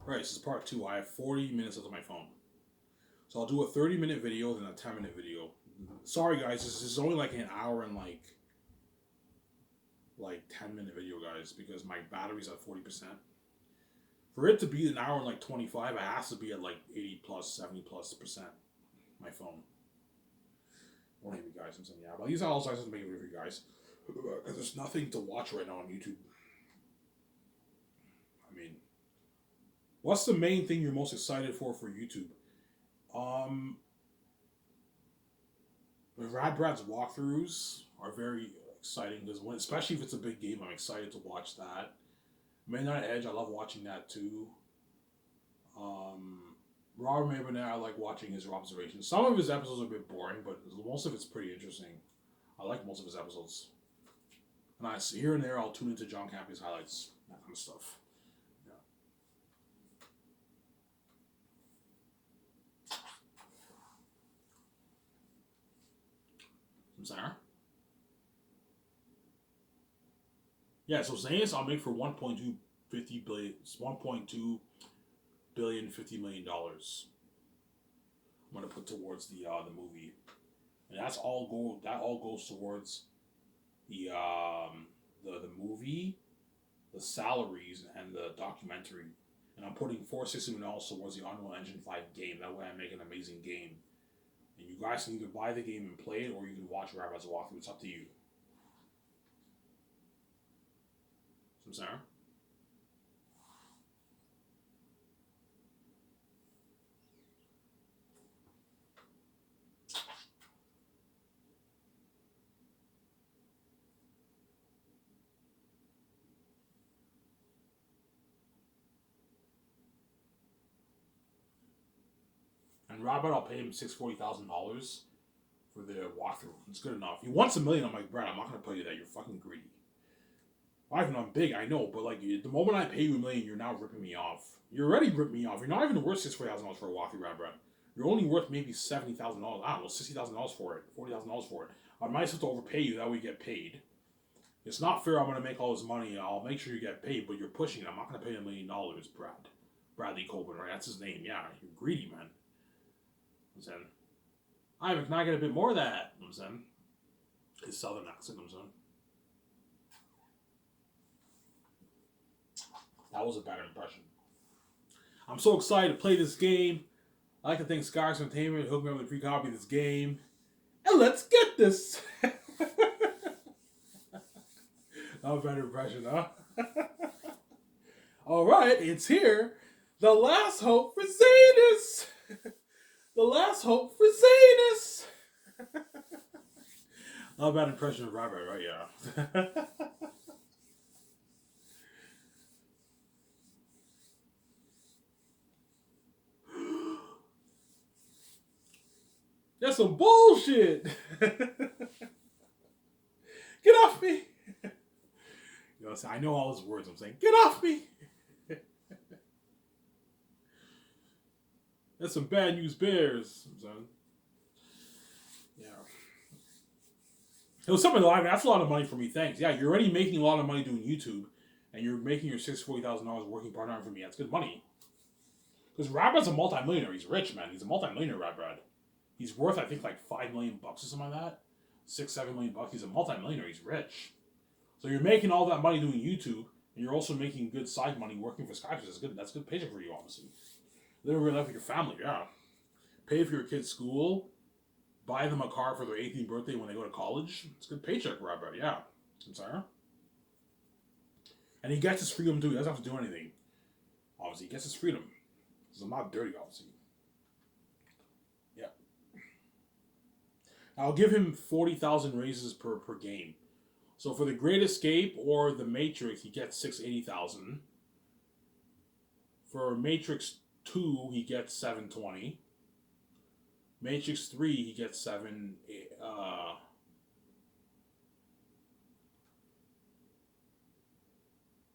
Right, this is part two. I have 40 minutes left on my phone. So I'll do a 30-minute video, then a 10-minute video. Sorry, guys, this is only like an hour and like 10-minute video, guys, because my battery's at 40%. For it to be an hour and like 25, it has to be at like 80 plus, 70 plus percent. My phone. Won't hate me, guys. I'm saying, yeah. But these are all sizes to make it for you guys. Because there's nothing to watch right now on YouTube. I mean, what's the main thing you're most excited for YouTube? Um, the Brad's walkthroughs are very exciting because especially if it's a big game, I'm excited to watch that. Midnight Edge, I love watching that too. Um, Robert Maybonnette, I like watching his observations. Some of his episodes are a bit boring, but most of it's pretty interesting. I like most of his episodes. And here and there, I'll tune into John Campion's highlights, that kind of stuff. Yeah. I'm sorry. Yeah, so Xanus I'll make for 1.2 billion, 1.2 billion, $50 million. I'm gonna put towards the movie, and that's all go. That all goes towards the movie, the salaries, and the documentary. And I'm putting $460 towards the Unreal Engine 5 game. That way, I make an amazing game. And you guys can either buy the game and play it, or you can watch Rabbi's walkthrough. It's up to you. I'm sorry. And Robert, I'll pay him $640,000 for the walkthrough. It's good enough. He wants $1 million. I'm like, Brad, I'm not gonna pay you that. You're fucking greedy. Well, even though I'm big, I know, but like the moment I pay you $1 million, you're now ripping me off. You already ripped me off. You're not even worth $640,000 for a walkthrough, Brad. You're only worth maybe $70,000. I don't know, $60,000 for it, $40,000 for it. I might have to overpay you. That way you get paid. It's not fair. I'm gonna make all this money. I'll make sure you get paid, but you're pushing it. I'm not gonna pay $1 million, Brad. Bradley Colvin, right? That's his name. Yeah, you're greedy, man. I'm saying, can I get a bit more of that? I'm saying, his southern accent. I'm saying, that was a bad impression. I'm so excited to play this game. I like to thank Skyers Entertainment hooked me up with a free copy of this game. And let's get this. That was a better impression, huh? All right, it's here. The last hope for Xanus. The last hope for Xanus. Not a bad impression of Robert, right? Yeah. That's some bullshit. Get off me. You know, I know all his words. I'm saying, get off me. That's some bad news bears. Yeah. It was something like that's a lot of money for me. Thanks. Yeah, you're already making a lot of money doing YouTube, and you're making your $640,000 working part time for me. That's good money. Because Rabrad's a multi-millionaire. He's rich, man. He's a multi-millionaire, Rabrad. He's worth, I think, like $5 million or something like that. $6-7 million. He's a multi-millionaire. He's rich. So you're making all that money doing YouTube, and you're also making good side money working for Skype. That's good paycheck for you, obviously. Live a real life with your family, yeah. Pay for your kids' school. Buy them a car for their 18th birthday when they go to college. It's a good paycheck, Robert, yeah. I'm sorry. And he gets his freedom too. He doesn't have to do anything. Obviously, he gets his freedom. Because I'm not dirty, obviously. Yeah. I'll give him 40,000 raises per game. So for the Great Escape or the Matrix, he gets 680,000. For Matrix 2, he gets 720. Matrix 3, he gets 7.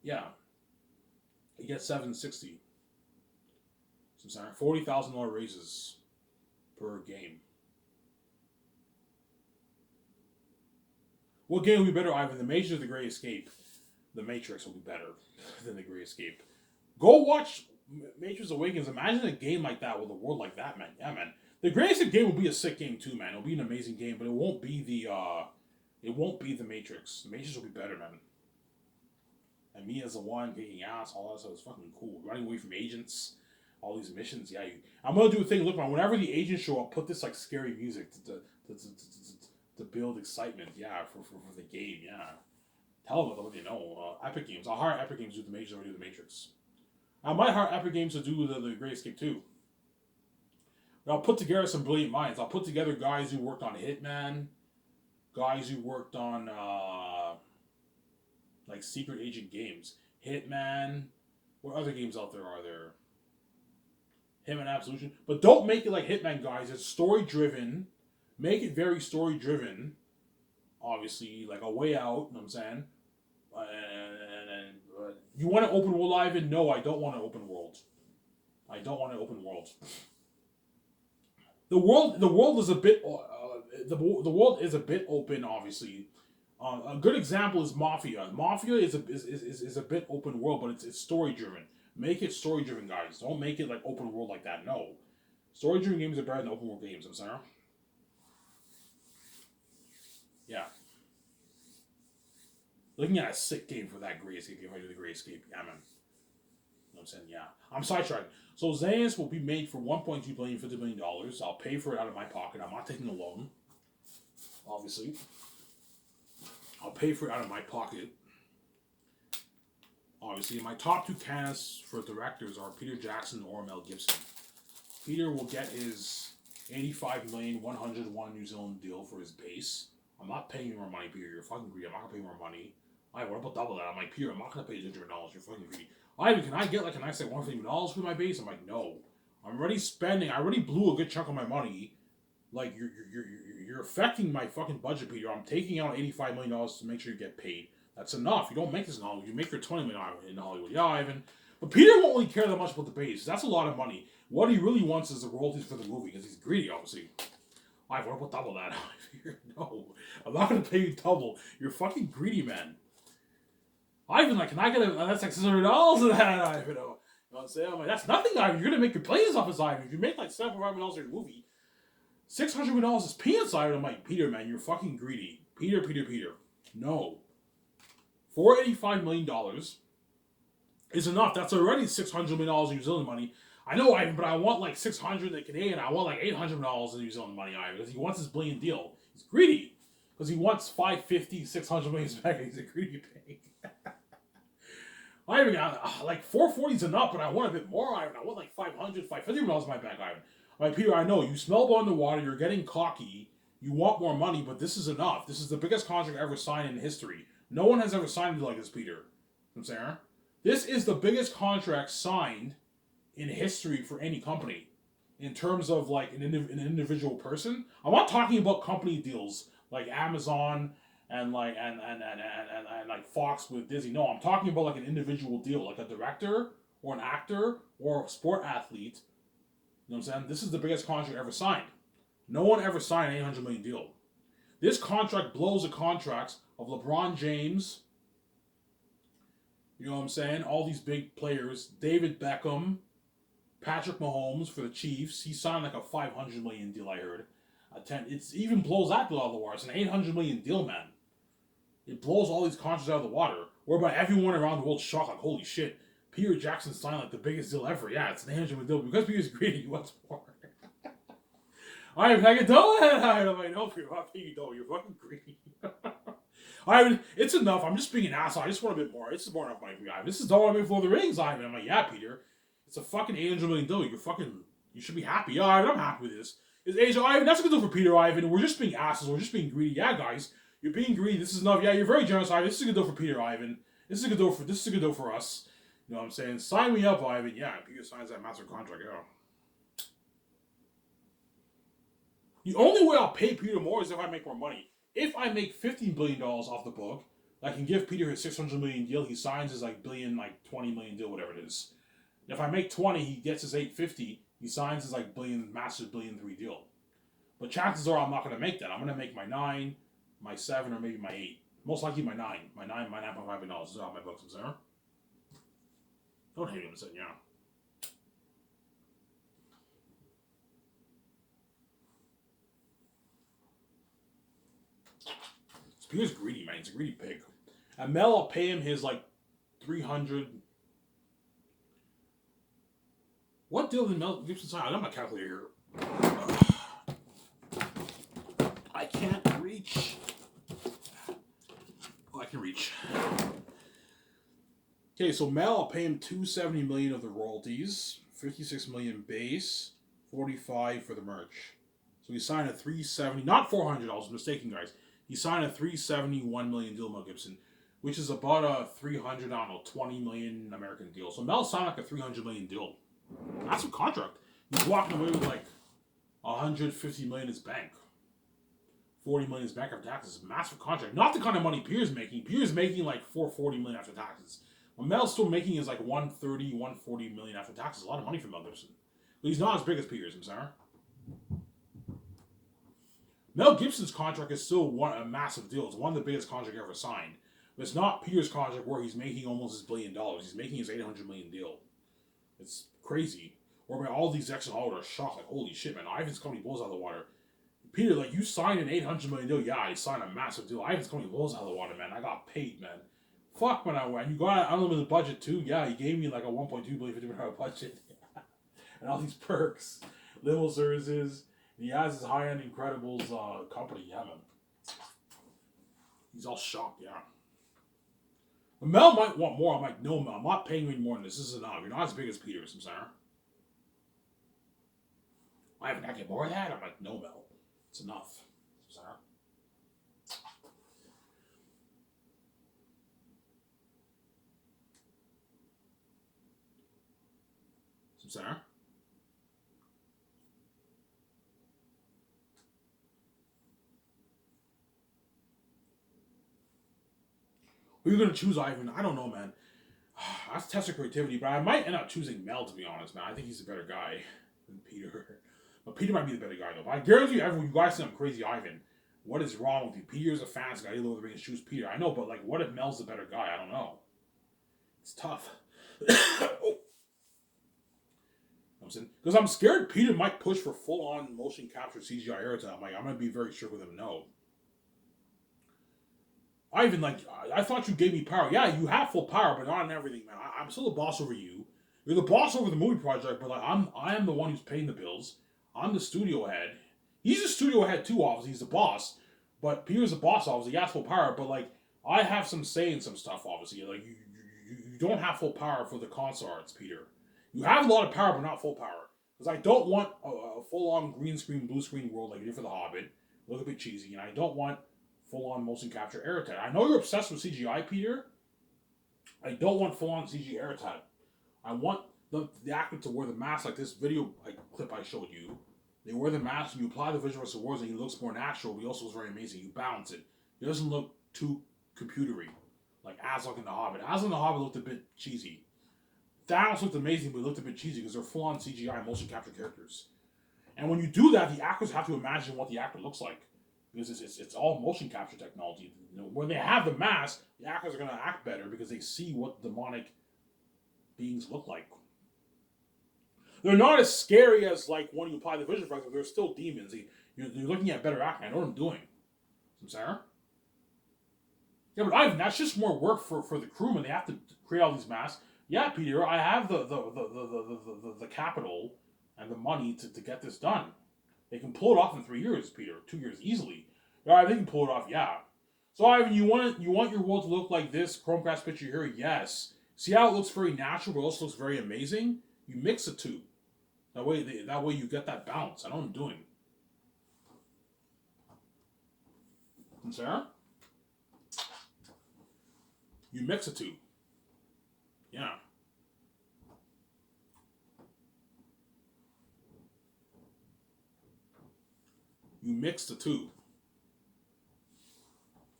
Yeah, he gets 760. So I'm sorry, $40,000 raises per game. What game will be better, Ivan? The Matrix or the Great Escape? The Matrix will be better than the Great Escape. Go watch Matrix Awakens. Imagine a game like that with a world like that, man. Yeah, man. The greatest game will be a sick game too, man. It'll be an amazing game, but it won't be the Matrix. The Matrix will be better, man. And me as the one kicking ass, all that stuff is fucking cool. Running away from agents, all these missions. Yeah, I'm gonna do a thing. Look, man. Whenever the agents show up, put this like scary music to build excitement. Yeah, for the game. Yeah. Tell them what they know. Epic Games. I'll hire Epic Games to do the Matrix or do the Matrix. I might hire Epic Games to do the Great Escape too. But I'll put together some brilliant minds. I'll put together guys who worked on Hitman, guys who worked on like secret agent games. Hitman. What other games out there are there? Hitman Absolution. But don't make it like Hitman, guys. It's story driven. Make it very story driven. Obviously, like A Way Out. You know what I'm saying? You want an open world, Ivan? No, I don't want an open world. I don't want an open world. The world is a bit. The world is a bit open, obviously. A good example is Mafia. Mafia is a bit open world, but it's story driven. Make it story driven, guys. Don't make it like open world like that. No, story driven games are better than open world games. I'm sorry. Yeah. Looking at a sick game for that Great Escape. If I do the Great Escape, yeah, man. You know what I'm saying? Yeah. I'm sidetracked. So Xanus will be made for $1.2 billion, $50 million. I'll pay for it out of my pocket. I'm not taking a loan. Obviously. I'll pay for it out of my pocket. Obviously, my top two candidates for directors are Peter Jackson or Mel Gibson. Peter will get his $85,101 New Zealand deal for his base. I'm not paying you more money, Peter. You're fucking greedy. I'm not gonna pay more money. Alright, what about double that? I'm like, Peter, I'm not gonna pay you $200. You're fucking greedy. Ivan, can I get like a nice like $150 for my base? I'm like, no. I'm already spending. I already blew a good chunk of my money. Like you're affecting my fucking budget, Peter. I'm taking out $85 million to make sure you get paid. That's enough. You don't make this in Hollywood. You make your $20 million in Hollywood. Yeah, Ivan. But Peter won't really care that much about the base. That's a lot of money. What he really wants is the royalties for the movie because he's greedy, obviously. Ivan, what about double that? No, I'm not gonna pay you double. You're fucking greedy, man. Ivan, like, can I get that's like $600 of that, Ivan? You know what I'm saying? I'm like, that's nothing, Ivan. You're gonna make your plays off this, Ivan. If you make like $7.5 million in a movie, $600 million is peanuts, Ivan. I'm like, Peter, man, you're fucking greedy. Peter. No. $485 million is enough. That's already $600 million in New Zealand money. I know, Ivan, but I want like 600 in Canadian. I want like $800 in New Zealand money, Ivan, because he wants his billion deal. He's greedy because he wants 550, 600 million back. He's a greedy pig. Ivan, like 440 is enough, but I want a bit more, Ivan. I want like 500, 550 in my bank, Ivan. I'm like, Peter, I know you smell blood in the water. You're getting cocky. You want more money, but this is enough. This is the biggest contract ever signed in history. No one has ever signed it like this, Peter. You know what I'm saying? This is the biggest contract signed in history for any company in terms of like an individual person. I'm not talking about company deals like Amazon and like and like Fox with Disney. No, I'm talking about like an individual deal, like a director or an actor or a sport athlete. You know what I'm saying? This is the biggest contract ever signed. No one ever signed an $800 million deal. This contract blows the contracts of LeBron James. You know what I'm saying? All these big players. David Beckham. Patrick Mahomes for the Chiefs. He signed like a $500 million deal, I heard. It even blows that deal out of the water. It's an $800 million deal, man. It blows all these contracts out of the water. Whereby everyone around the world shocked, like, holy shit. Peter Jackson signed like the biggest deal ever. Yeah, it's an $800 million deal. Because Peter's greedy, he wants more. Alright, can I get done? I'm like, no, Peter, I'm not paying you double. You're fucking greedy. Alright, it's enough. I'm just being an asshole. I just want a bit more. This is more enough money for you, Ivan. This is all I made for the rings, Ivan. I'm like, yeah, Peter. It's a fucking $800 million deal. You should be happy. Yeah, Ivan, I'm happy with this. It's Asia, Ivan, that's a good deal for Peter, Ivan. We're just being assholes. We're just being greedy. Yeah, guys, you're being greedy. This is enough. Yeah, you're very generous, Ivan. This is a good deal for Peter, Ivan. This is a good deal for us. You know what I'm saying? Sign me up, Ivan. Yeah, Peter signs that master contract. Yeah. The only way I'll pay Peter more is if I make more money. If I make $15 billion off the book, I can give Peter his $600 million deal. He signs his like billion, like 20 million deal, whatever it is. If I make 20, he gets his 850. He signs his like massive $1.3 billion deal. But chances are I'm not going to make that. I'm going to make my 9, my 7, or maybe my 8. Most likely my 9. My $9.5 million is out of my books, is there? Don't hate him, yeah. Peter's greedy, man. He's a greedy pig. And Mel, I'll pay him his like 300. What deal did Mel Gibson sign? I got my calculator here. I can't reach. Oh, I can reach. Okay, so Mel, I'll pay him $270 million of the royalties, $56 million base, $45 for the merch. So he signed a $370, not $400. Mistaken, guys. He signed a $371 million deal, Mel Gibson, which is about a 300, I don't know, 20 million American deal. So Mel signed like a $300 million deal. That's a contract. He's walking away with like 150 million in his bank. 40 million in his bank after taxes. Massive contract. Not the kind of money Pierre's making. Pierre's making like 440 million after taxes. What Mel's still making is like 130, 140 million after taxes. A lot of money for Mel Gibson. But he's not as big as Pierre's, I'm sorry. Mel Gibson's contract is still a massive deal. It's one of the biggest contracts ever signed. But it's not Pierre's contract where he's making almost his $1 billion. He's making his $800 million deal. It's crazy. Whereby all these exes in Hollywood are shocked, like, holy shit, man, Ivan's company blows out of the water. Peter, like, you signed an $800 million deal. Yeah, I signed a massive deal. Ivan's company blows out of the water, man. I got paid, man. Fuck, man, I went. You got an unlimited budget, too. Yeah, he gave me, like, a $1.2 billion $50 budget. And all these perks. Limo services. And he has his high-end Incredibles company. Yeah, man. He's all shocked, yeah. But Mel might want more. I'm like, no, Mel, I'm not paying you any more than this. This is enough. You're not as big as Peter's, I'm sorry. I haven't got to get more of that. I'm like, no, Mel. It's enough. I'm sorry. I'm sorry. Who are you going to choose, Ivan? I don't know, man. That's test of creativity, but I might end up choosing Mel, to be honest, man. I think he's a better guy than Peter. But Peter might be the better guy, though. But I guarantee you, everyone, you guys think I'm crazy, Ivan. What is wrong with you? Peter's a fans guy. Lord of the Rings, choose Peter. I know, but like, what if Mel's the better guy? I don't know. It's tough. Oh. I'm saying, because I'm scared Peter might push for full-on motion capture CGI airtime. Like, I'm going to be very strict with him. No. Ivan, like, I thought you gave me power. Yeah, you have full power, but not in everything, man. I'm still the boss over you. You're the boss over the movie project, but like, I am the one who's paying the bills. I'm the studio head. He's the studio head too, obviously. He's the boss. But Peter's the boss, obviously. He has full power, but like, I have some say in some stuff, obviously. Like, you don't have full power for the console arts, Peter. You have a lot of power, but not full power. Because I don't want a full-on green screen, blue screen world like you did for The Hobbit. Look a bit cheesy. And I don't want full-on motion capture airtime. I know you're obsessed with CGI, Peter. I don't want full-on CGI airtime. I want the actor to wear the mask like this video clip I showed you. They wear the mask and you apply the visual awards and he looks more natural, but he also looks very amazing. You balance it. He doesn't look too computery. Like Azog in The Hobbit. Azog in The Hobbit looked a bit cheesy. Thanos looked amazing, but he looked a bit cheesy because they're full-on CGI motion capture characters. And when you do that, the actors have to imagine what the actor looks like. Because it's all motion capture technology. You know, when they have the mask, the actors are going to act better because they see what demonic beings look like. They're not as scary as like when you apply the vision effects, but they're still demons. You're looking at better acting. I know what I'm doing. Sarah? Yeah, but Ivan, that's just more work for the crewmen. They have to create all these masks. Yeah, Peter, I have the capital and the money to get this done. They can pull it off in 3 years, Peter. 2 years easily. Yeah, they can pull it off. Yeah. So Ivan, you want your world to look like this Chromecast picture here? Yes. See how it looks very natural, but also looks very amazing. You mix the two. That way you get that balance. I know what I'm doing. And Sarah? You mix the two. Yeah. You mix the two.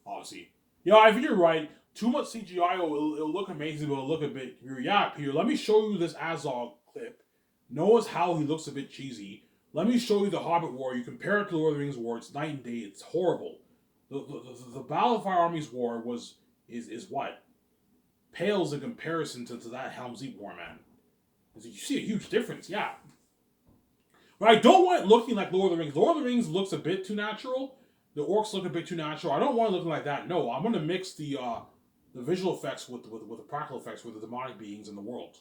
Obviously. Yeah, I think you're right. Too much CGI, it'll look amazing, but it'll look a bit... Yeah, Peter, let me show you this Azog clip. Notice how he looks a bit cheesy. Let me show you the Hobbit War. You compare it to the Lord of the Rings War. It's night and day. It's horrible. The Battle of Fire Armies War is what? Pales in comparison to that Helm's Deep War, man. You see a huge difference, yeah. But I don't want it looking like Lord of the Rings. Lord of the Rings looks a bit too natural. The orcs look a bit too natural. I don't want to look like that. No, I'm gonna mix the visual effects with the practical effects with the demonic beings in the world.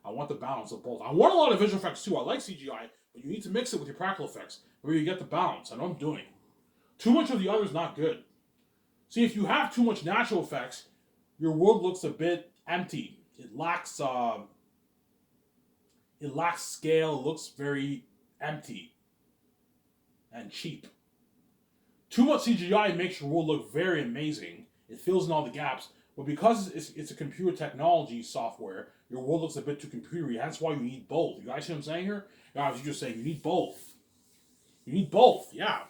I want the balance of both. I want a lot of visual effects too. I like CGI, but you need to mix it with your practical effects where you get the balance. I know I'm doing. Too much of the other is not good. See, if you have too much natural effects, your world looks a bit empty. It lacks scale. It looks very empty and cheap. Too much CGI makes your world look very amazing. It fills in all the gaps. But because it's a computer technology software, your world looks a bit too computery. That's why you need both. You guys see what I'm saying here? Guys, you're just saying you need both. You need both, yeah.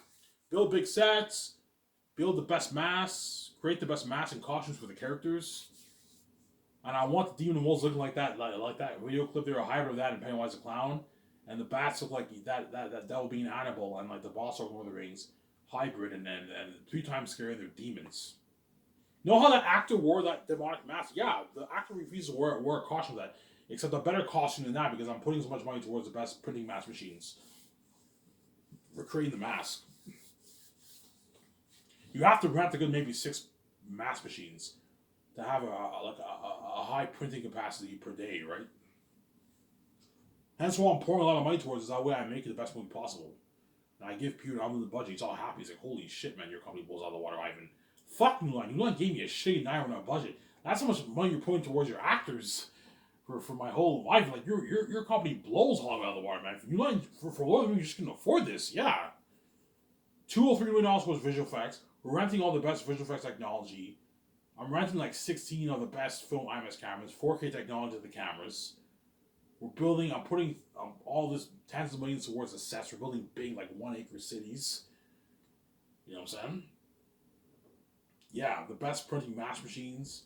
Build big sets, build the best masks, create the best masks and costumes for the characters. And I want the demon wolves looking like like that video clip there, a hybrid of that and Pennywise the Clown. And the bats look like that devil being Annabelle and like the boss of Lord of the Rings hybrid and 3 times scarier than demons. You know how that actor wore that demonic mask? Yeah, the actor refuses to wear a costume of that. Except a better costume than that because I'm putting so much money towards the best printing mask machines. We're creating the mask. You have to rent a good maybe 6 mask machines to have a high printing capacity per day, right? Hence why I'm pouring a lot of money towards is that way I make it the best movie possible. And I give Peter, I'm in the budget, he's all happy. He's like, holy shit, man, your company blows out of the water, Ivan. Fuck New Line. New Line gave me a shitty $9 budget. That's how much money you're putting towards your actors for my whole life. Like, your company blows all out of the water, man. New Line, for Lord of the Rings, you just can afford this, yeah. $2 or $3 million was visual effects. We're renting all the best visual effects technology. I'm renting like 16 of the best film IMAX cameras, 4K technology of the cameras. I'm putting all this tens of millions towards the sets. We're building big, like 1-acre cities. You know what I'm saying? Yeah, the best printing mask machines.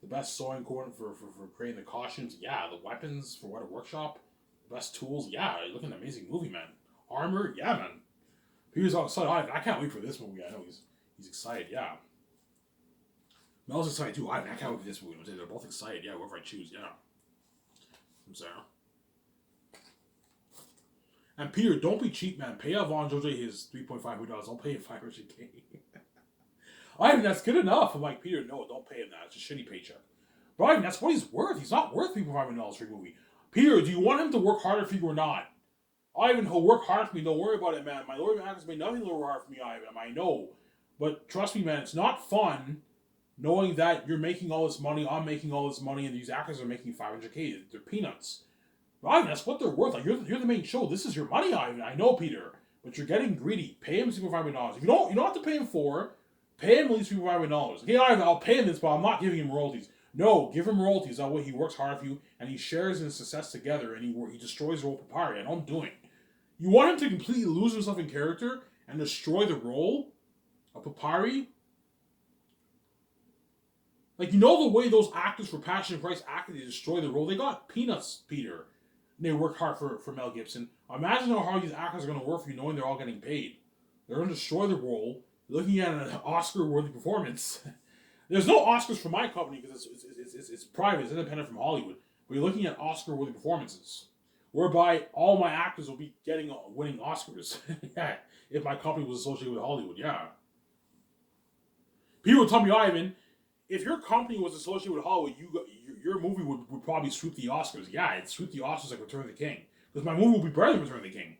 The best sewing cord for creating the costumes. Yeah, the weapons for what a workshop. The best tools. Yeah, you're looking at an amazing movie, man. Armor. Yeah, man. He was all excited. I can't wait for this movie. I know he's excited. Yeah. Mel's excited too. I can't wait for this movie. They're both excited. Yeah, whoever I choose. Yeah. I'm sorry. And Peter, don't be cheap, man. Pay Avon Jose his $3.5 million. Don't pay him $500K. Ivan, that's good enough. I'm like, Peter, no, don't pay him that. It's a shitty paycheck. But Ivan, that's what he's worth. He's not worth $3.5 million for a movie. Peter, do you want him to work harder for you or not? Ivan, he'll work hard for me. Don't worry about it, man. My Lord has made nothing to work hard for me, Ivan. I know. But trust me, man, it's not fun knowing that you're making all this money, I'm making all this money, and these actors are making $500K. They're peanuts. But Ivan, that's what they're worth. Like, you're the main show. This is your money, Ivan. I know, Peter. But you're getting greedy. Pay him $5 million. If you don't have to pay him pay him at least $5 million. Okay, Ivan, I'll pay him this, but I'm not giving him royalties. No, give him royalties. That way he works hard for you, and he shares in his success together, and he destroys the role of Papyri. I know I'm doing. You want him to completely lose himself in character and destroy the role of Papyri? Like, you know the way those actors for Passion and Christ acted to destroy the role? They got peanuts, Peter. And they worked hard for Mel Gibson. Imagine how hard these actors are going to work for you knowing they're all getting paid. They're going to destroy the role, looking at an Oscar-worthy performance. There's no Oscars for my company because it's private, it's independent from Hollywood. But you're looking at Oscar-worthy performances, whereby all my actors will be winning Oscars. Yeah, if my company was associated with Hollywood, yeah. People would tell me, Ivan, if your company was associated with Hollywood, your movie would probably sweep the Oscars. Yeah, it'd sweep the Oscars like Return of the King. Because my movie would be better than Return of the King.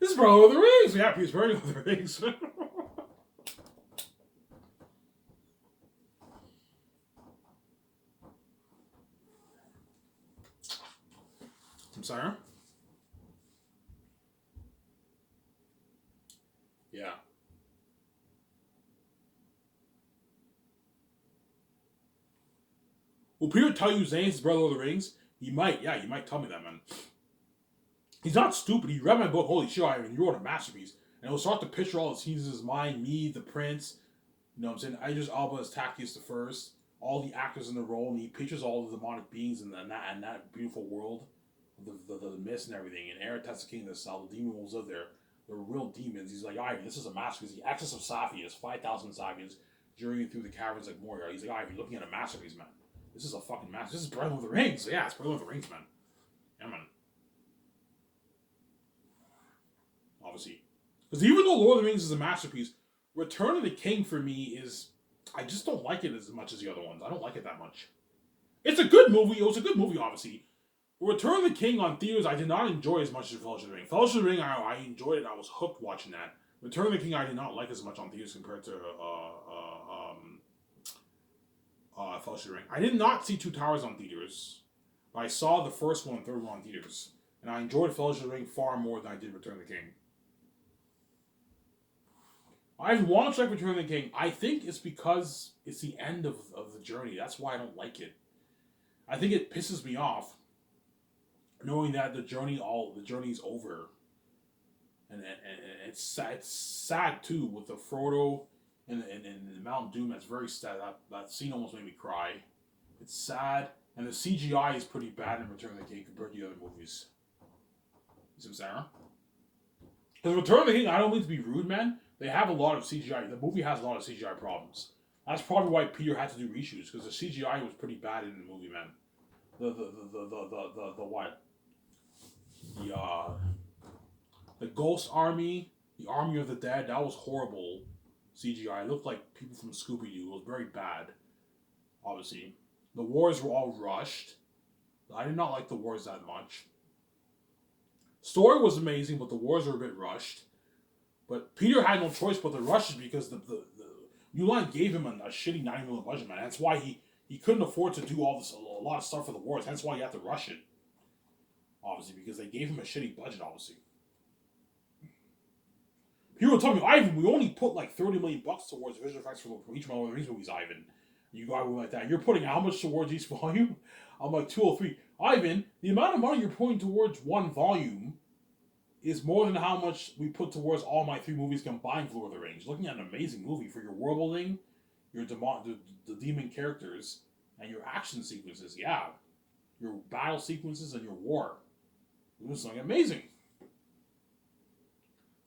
This is Brother of the Rings. Yeah, he's Brother of the Rings. I'm sorry? Yeah. Will Peter tell you Zane's his Brother of the Rings? He might. Yeah, he might tell me that, man. He's not stupid. He read my book. Holy shit, Ivan, you wrote a masterpiece. And he'll start to picture all the scenes in his mind. Me, the prince. You know what I'm saying? Idris Alba as Tactius the First. All the actors in the role. And he pictures all the demonic beings in that beautiful world. The mist and everything. And Eretz the King of the South. The demon wolves live there. They're real demons. He's like, Ivan, this is a masterpiece. The Axis of Saphias. 5,000 Saphians journeying through the caverns like Moria. He's like, Ivan, you're looking at a masterpiece, man. This is a fucking masterpiece. This is Brother of the Rings. Yeah, it's Brother of the Rings, man. Yeah, man. Obviously, Because even though Lord of the Rings is a masterpiece, Return of the King for me is, I just don't like it as much as the other ones. I don't like it that much. It's a good movie. It was a good movie, obviously. Return of the King on theaters, I did not enjoy as much as Fellowship of the Ring. Fellowship of the Ring, I enjoyed it. I was hooked watching that. Return of the King, I did not like as much on theaters compared to Fellowship of the Ring. I did not see Two Towers on theaters, but I saw the first one and third one on theaters, and I enjoyed Fellowship of the Ring far more than I did Return of the King. I want to check Return of the King. I think it's because it's the end of the journey. That's why I don't like it. I think it pisses me off knowing that the journey's over, and it's sad too with the Frodo and Mount Doom. That's very sad. That scene almost made me cry. It's sad, and the CGI is pretty bad in Return of the King compared to the other movies. You see what I'm saying? Because Return of the King, I don't mean to be rude, man. They have a lot of CGI. The movie has a lot of CGI problems. That's probably why Peter had to do reshoots, because the CGI was pretty bad in the movie, man. The what? The Ghost Army, the Army of the Dead, that was horrible CGI. It looked like people from Scooby-Doo. It was very bad, obviously. The wars were all rushed. I did not like the wars that much. Story was amazing, but the wars were a bit rushed. But Peter had no choice but to rush it because the Mulan gave him a shitty $90 million budget, man. That's why he couldn't afford to do a lot of stuff for the wars. That's why he had to rush it. Obviously, because they gave him a shitty budget, obviously. People would tell me, Ivan, we only put like $30 million towards visual effects for each one of the movies, Ivan. You go like that. You're putting how much towards each volume? I'm like 203. Ivan, the amount of money you're putting towards one volume is more than how much we put towards all my 3 movies combined for Lord of the Rings. Looking at an amazing movie for your world building, your the demon characters, and your action sequences. Yeah. Your battle sequences and your war. It was something amazing.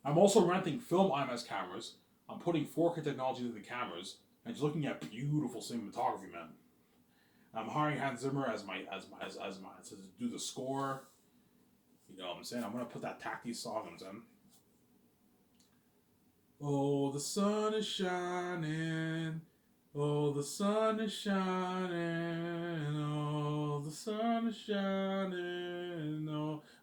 I'm also renting film IMAX cameras. I'm putting 4K technology into the cameras and just looking at beautiful cinematography, man. I'm hiring Hans Zimmer as my to do the score. You know what I'm saying? I'm gonna put that tacky song on them. Oh, the sun is shining. Oh, the sun is shining. Oh, the sun is shining.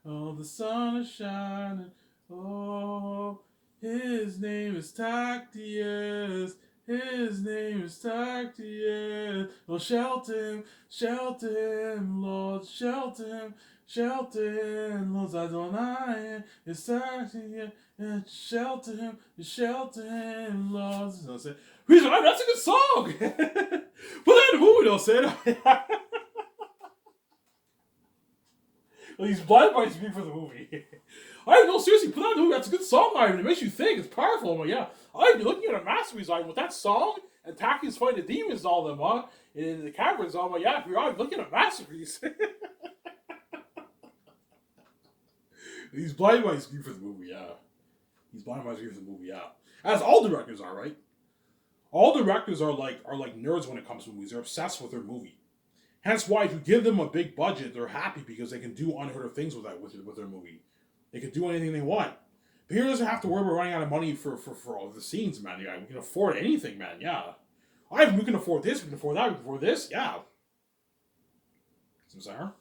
Oh, the sun is shining. Oh, his name is Tactius. His name is Tactius. Oh, shelter him, Lord, shelter him, Lord, Adonai, it's Tactius, and shelter him, Lord. So that's a good song. Put that in the movie, though, Sam. Well, he's blind by speak for the movie. I no, seriously, put that in the movie. That's a good song, Ivan. It makes you think. It's powerful. I'm like, yeah. I'd be looking at a masterpiece, Ivan, with that song and Taki's fighting the demons, all of them, huh? In the caverns, I'm like, yeah, if you're looking at a masterpiece. He's blind by speak for the movie, yeah. He's blind by speak for the movie, yeah. As all directors are, right? All directors are like nerds when it comes to movies. They're obsessed with their movie. Hence why if you give them a big budget, they're happy because they can do unheard of things with their movie. They can do anything they want. But here doesn't have to worry about running out of money for all the scenes, man. Yeah, we can afford anything, man. Yeah. We can afford this, we can afford that, we can afford this. Yeah. Some Sarah.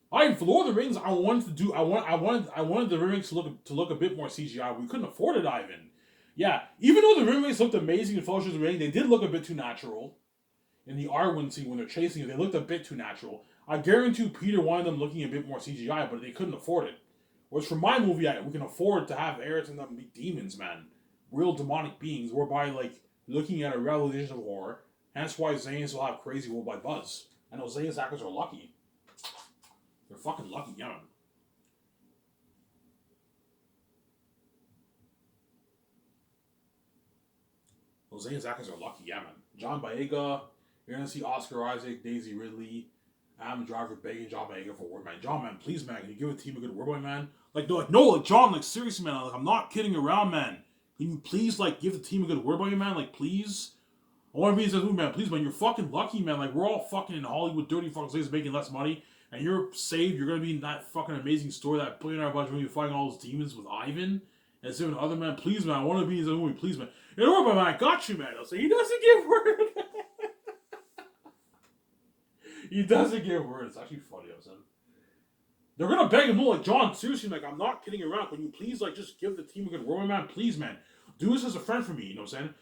For Lord of the Rings, I wanted the Rings to look a bit more CGI. We couldn't afford it, Ivan. Yeah, even though the Rings looked amazing in Fellowship of the Ring, they did look a bit too natural. In the Arwen scene when they're chasing it, they looked a bit too natural. I guarantee Peter wanted them looking a bit more CGI, but they couldn't afford it. Whereas for my movie, we can afford to have Eris and them be demons, man. Real demonic beings, whereby, like, looking at a revelation of horror. Hence why Xanus will have Crazy World by Buzz. I know Xanus actors are lucky. They're fucking lucky, yeah, man. Those Xanus actors are lucky, yeah, man. John Boyega, you're gonna see Oscar Isaac, Daisy Ridley, Adam Driver begging John Boyega for work, man. John, man, please, man, can you give a team a good word, boy, man? No, John, like, seriously, man, like, I'm not kidding around, man. Can you please, like, give the team a good word, boy, man? Like, please? I want to be in this movie, man. Please, man, you're fucking lucky, man. Like, we're all fucking in Hollywood, dirty fucking slaves making less money, and you're saved. You're gonna be in that fucking amazing story, that billionaire bunch when you're fighting all those demons with Ivan. And saying to other man, please man, I want to be in this movie, please man. You know what, man, I got you, man. I'll say he doesn't give word. He doesn't give word. It's actually funny, I'm saying. They're gonna beg him, no, like John, seriously, like I'm not kidding around. Can you please like just give the team a good word, man? Please, man. Do this as a friend for me, you know what I'm saying?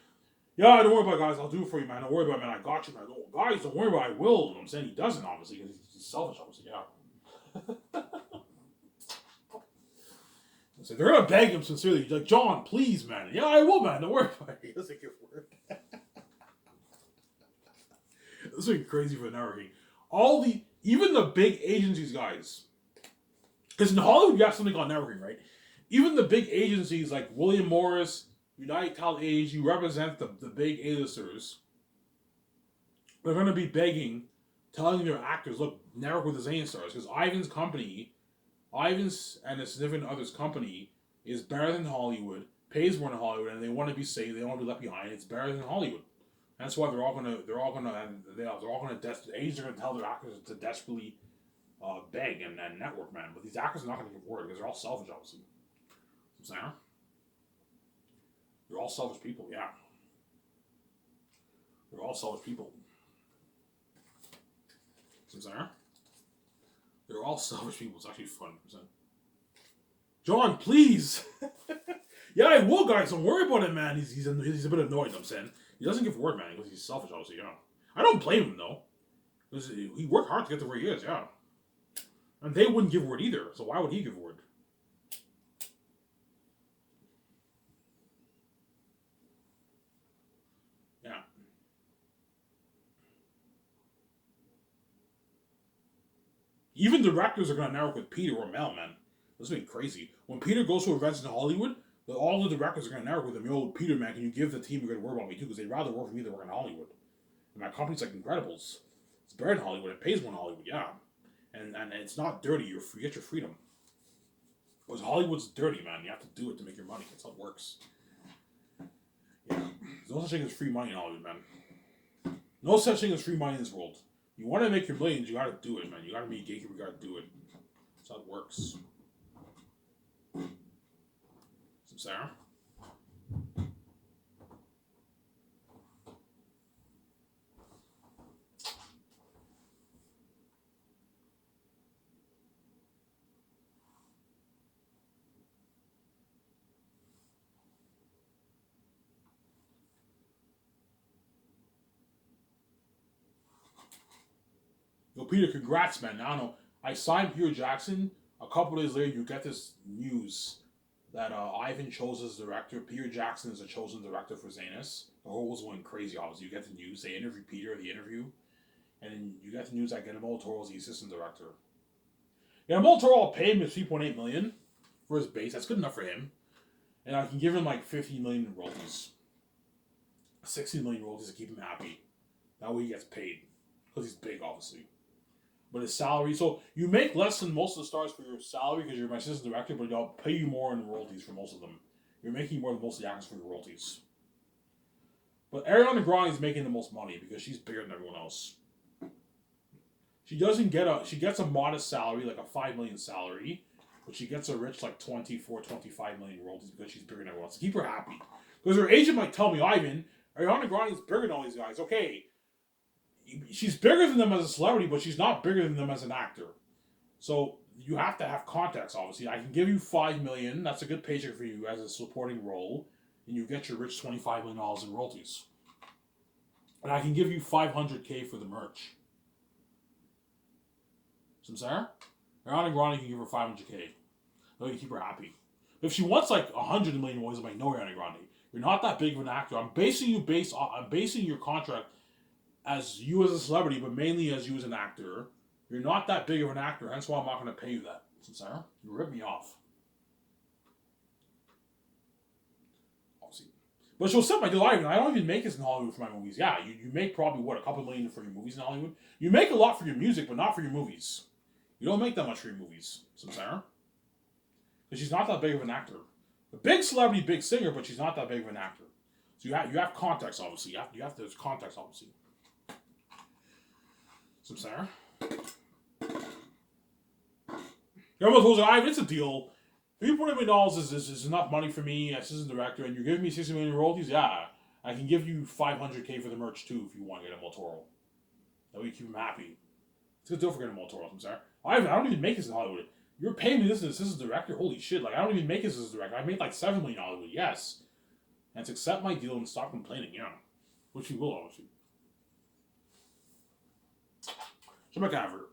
Yeah, don't worry about it, guys. I'll do it for you, man. Don't worry about it, man. I got you, man. Guys, don't worry about it. I will. You know what I'm saying? He doesn't, obviously, because he's selfish, obviously, yeah. So they're gonna beg him sincerely. He's like, John, please, man. Yeah, I will, man. Don't worry about it. He doesn't give word. This is crazy for the networking. Even the big agencies, guys. Because in Hollywood, you have something called networking, right? Even the big agencies like William Morris, United Talent Agency, you represent the big A-listers. They're going to be begging, telling their actors, look, network with the Zane stars. Because Ivan's and his significant other's company is better than Hollywood, pays more than Hollywood, and they want to be saved. They don't want to be left behind. It's better than Hollywood. That's why they're all gonna agents are gonna tell their actors to desperately beg and network, man. But these actors are not gonna give word because they're all selfish, obviously. You know what I'm saying? They're all selfish people, yeah. They're all selfish people. You know what I'm saying? They're all selfish people. It's actually fun. You know John, please. Yeah, I will, guys. Don't worry about it, man. He's a bit annoyed. You know what I'm saying. He doesn't give word, man, because he's selfish, obviously, yeah. I don't blame him, though. Because he worked hard to get to where he is, yeah. And they wouldn't give word either, so why would he give word? Yeah. Even directors are going to network with Peter or Mel, man. This is crazy. When Peter goes to events in Hollywood, all the directors are going to network with him. Yo, Peter, man, can you give the team a good word about me, too? Because they'd rather work for me than work in Hollywood. And my company's like Incredibles. It's better than Hollywood. It pays more in Hollywood, yeah. And it's not dirty. You get your freedom. Because Hollywood's dirty, man. You have to do it to make your money. That's how it works. Yeah. There's no such thing as free money in Hollywood, man. No such thing as free money in this world. You want to make your millions, you gotta do it, man. You gotta be a gatekeeper, you gotta do it. That's how it works. Some Sarah? Yo, Peter, congrats, man. I don't know. I signed Peter Jackson. A couple days later, you get this news that Ivan chose as director. Peter Jackson is a chosen director for Xanus. The whole was going crazy, obviously. You get the news. They interview Peter, the interview. And then you get the news that Guillermo del Toro is the assistant director. Guillermo del Toro, I'll pay him $3.8 million for his base. That's good enough for him. And I can give him like $50 million in royalties. $60 million royalties to keep him happy. That way he gets paid. Because he's big, obviously. But his salary, so you make less than most of the stars for your salary because you're my assistant director, but I'll pay you more in royalties for most of them. You're making more than most of the actors for your royalties. But Ariana Grande is making the most money because she's bigger than everyone else. She gets a modest salary, like a $5 million salary, but she gets a rich like 25 million royalties because she's bigger than everyone else. Keep her happy. Because her agent might tell me, Ivan, Ariana Grande is bigger than all these guys. Okay. She's bigger than them as a celebrity, but she's not bigger than them as an actor. So you have to have context, obviously. I can give you $5 million. That's a good paycheck for you as a supporting role. And you get your rich $25 million in royalties. And I can give you $500K for the merch. Some Sarah? Ariana Grande can give her $500K. No, you keep her happy. But if she wants like $100 million, I'm like, no, Ariana Grande. You're not that big of an actor. I'm basing your contract as you as a celebrity, but mainly as you as an actor. You're not that big of an actor, hence why I'm not going to pay you that. Sarah, you rip me off. Obviously. But she'll set my deal. I don't even make this in Hollywood for my movies. Yeah, you make probably, what, a couple million for your movies in Hollywood? You make a lot for your music, but not for your movies. You don't make that much for your movies, Sarah. Because she's not that big of an actor. A big celebrity, big singer, but she's not that big of an actor. So you have context, obviously. There's context, obviously. Sarah? Everyone goes, it's a deal. $3.8 million is enough money for me, assistant director, and you're giving me $60 million in royalties? Yeah. I can give you $500K for the merch too if you want to get a El Toro. That way you keep him happy. It's a good deal for getting a El Toro, I'm sorry. I don't even make this in Hollywood. You're paying me this as assistant director? Holy shit, like, I don't even make this as a director. I made like $7 million in Hollywood, yes. And to accept my deal and stop complaining, yeah. Which you will, obviously. So, my cover.